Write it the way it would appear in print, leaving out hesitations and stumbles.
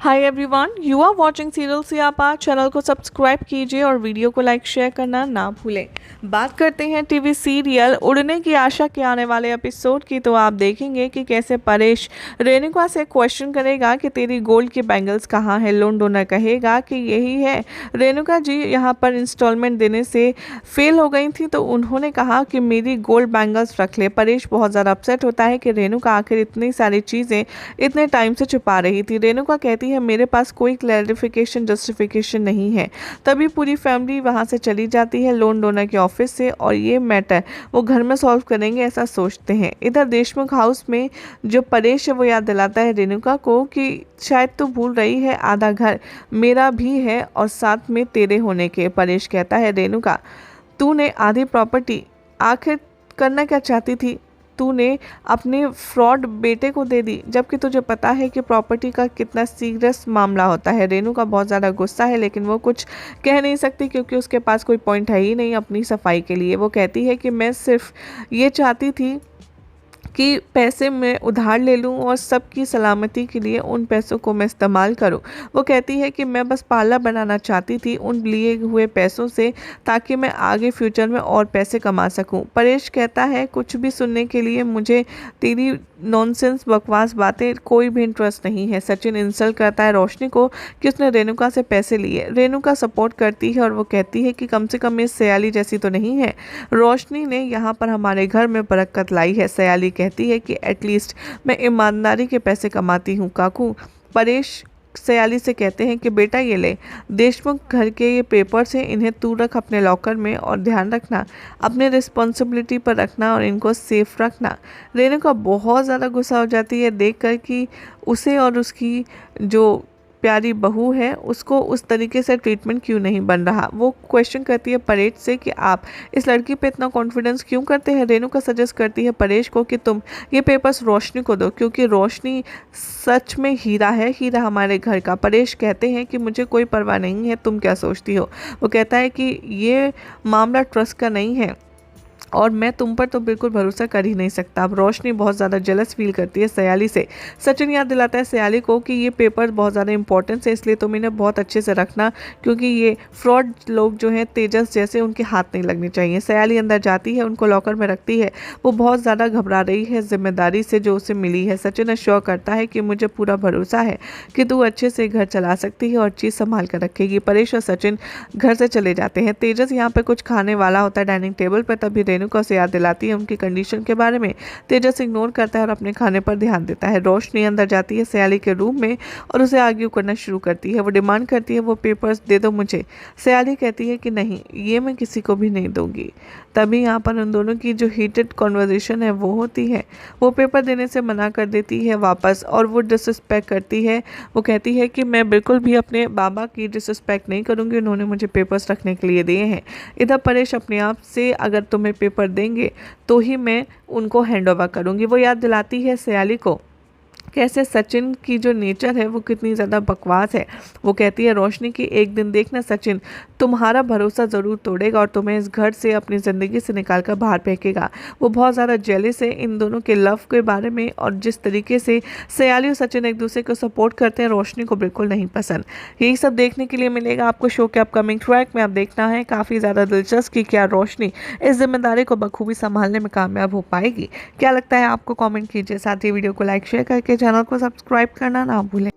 Hi everyone, you are watching serial Siyapa. Channel को subscribe कीजिए और वीडियो को लाइक शेयर करना ना भूलें। बात करते हैं टीवी सीरियल उड़ने की आशा के आने वाले एपिसोड की। तो आप देखेंगे कि कैसे परेश रेणुका से क्वेश्चन करेगा कि तेरी गोल्ड की बैंगल्स कहाँ है। लोन डोनर कहेगा कि यही है। रेणुका जी यहाँ पर इंस्टॉलमेंट देने से फेल हो गई थी तो उन्होंने कहा कि मेरी गोल्ड बैंगल्स रख ले। परेश बहुत ज़्यादा अपसेट होता है कि रेणुका आखिर इतनी सारी चीज़ें इतने टाइम से छुपा रही थी। रेणुका कहती है मेरे पास कोई क्लैरिफिकेशन जस्टिफिकेशन नहीं है। तभी पूरी फैमिली वहां से चली जाती है लोन डोनर के ऑफिस से और ये मैटर वो घर में सॉल्व करेंगे ऐसा सोचते हैं। इधर देशमुख हाउस में जो परेश है वो याद दिलाता है रेणुका को कि शायद तू भूल रही है आधा घर मेरा भी है और साथ में तेरे होने के। परेश कहता है रेणुका तूने आधी प्रॉपर्टी आखिर करना क्या चाहती थी। तूने अपने फ्रॉड बेटे को दे दी जबकि तुझे पता है कि प्रॉपर्टी का कितना सीरियस मामला होता है। रेणुका बहुत ज़्यादा गुस्सा है लेकिन वो कुछ कह नहीं सकती क्योंकि उसके पास कोई पॉइंट है ही नहीं अपनी सफाई के लिए। वो कहती है कि मैं सिर्फ ये चाहती थी कि पैसे मैं उधार ले लूं और सबकी सलामती के लिए उन पैसों को मैं इस्तेमाल करूं। वो कहती है कि मैं बस पार्लर बनाना चाहती थी उन लिए हुए पैसों से ताकि मैं आगे फ्यूचर में और पैसे कमा सकूं। परेश कहता है कुछ भी सुनने के लिए मुझे तेरी नॉनसेंस बकवास बातें कोई भी इंटरेस्ट नहीं है। सचिन इंसल्ट करता है रोशनी को कि उसने रेणुका से पैसे लिए। रेणुका सपोर्ट करती है और वो कहती है कि कम से कम ये सयाली जैसी तो नहीं है। रोशनी ने यहाँ पर हमारे घर में बरकत लाई है। सयाली कहती है कि एटलीस्ट मैं ईमानदारी के पैसे कमाती हूँ काकू। परेश सयाली से कहते हैं कि बेटा ये ले देशमुख घर के ये पेपर्स हैं, इन्हें तू रख अपने लॉकर में और ध्यान रखना अपने रिस्पॉन्सिबिलिटी पर रखना और इनको सेफ रखना। रेणुका बहुत ज़्यादा गुस्सा हो जाती है देखकर कि उसे और उसकी जो प्यारी बहू है उसको उस तरीके से ट्रीटमेंट क्यों नहीं बन रहा। वो क्वेश्चन करती है परेश से कि आप इस लड़की पे इतना कॉन्फिडेंस क्यों करते हैं। रेणुका सजेस्ट करती है परेश को कि तुम ये पेपर्स रोशनी को दो क्योंकि रोशनी सच में हीरा है, हीरा हमारे घर का। परेश कहते हैं कि मुझे कोई परवाह नहीं है, तुम क्या सोचती हो। वो कहता है कि ये मामला ट्रस्ट का नहीं है और मैं तुम पर तो बिल्कुल भरोसा कर ही नहीं सकता। अब रोशनी बहुत ज़्यादा जेलस फील करती है सयाली से। सचिन याद दिलाता है सयाली को कि ये पेपर बहुत ज़्यादा इंपॉर्टेंस है इसलिए तुम इन्हें बहुत अच्छे से रखना क्योंकि ये फ्रॉड लोग जो हैं तेजस जैसे उनके हाथ नहीं लगने चाहिए। सयाली अंदर जाती है उनको लॉकर में रखती है। वो बहुत ज़्यादा घबरा रही है जिम्मेदारी से जो उसे मिली है। सचिन अश्योर करता है कि मुझे पूरा भरोसा है कि तू अच्छे से घर चला सकती है और चीज़ संभाल कर रखेगी। परेश और सचिन घर से चले जाते हैं। तेजस यहाँ पर कुछ खाने वाला होता है डाइनिंग टेबल पर, तभी रेणुका से याद दिलाती है उनकी कंडीशन के बारे में। तेजस इग्नोर करता है और अपने खाने पर ध्यान देता है। रोशनी अंदर जाती है सयाली के रूम में और उसे आर्ग्यू करना शुरू करती है। वो डिमांड करती है वो पेपर्स दे दो मुझे। सयाली कहती है कि नहीं ये मैं किसी को भी नहीं दूंगी। तभी यहाँ पर उन दोनों की जो हीटेड कॉन्वर्जेशन है वो होती है। वो पेपर देने से मना कर देती है वापस और वो डिसरिस्पेक्ट करती है। वो कहती है कि मैं बिल्कुल भी अपने बाबा की डिसरिस्पेक्ट नहीं करूँगी, उन्होंने मुझे पेपर्स रखने के लिए दिए हैं। इधर परेश अपने आप से अगर तुम्हें पेपर देंगे तो ही मैं उनको हैंड ओवर करूँगी। वो याद दिलाती है सयाली को कैसे सचिन की जो नेचर है वो कितनी ज़्यादा बकवास है। वो कहती है रोशनी की एक दिन देखना सचिन तुम्हारा भरोसा ज़रूर तोड़ेगा और तुम्हें इस घर से अपनी ज़िंदगी से निकाल कर बाहर फेंकेगा। वो बहुत ज़्यादा जेलिस है इन दोनों के लव के बारे में और जिस तरीके से सयाली और सचिन एक दूसरे को सपोर्ट करते हैं रोशनी को बिल्कुल नहीं पसंद। यही सब देखने के लिए मिलेगा आपको शो के अपकमिंग ट्रैक में। आप देखना है काफ़ी ज़्यादा दिलचस्प कि क्या रोशनी इस जिम्मेदारी को बखूबी संभालने में कामयाब हो पाएगी। क्या लगता है आपको, कमेंट कीजिए। साथ ही वीडियो को लाइक शेयर करके चैनल को सब्सक्राइब करना ना भूलें।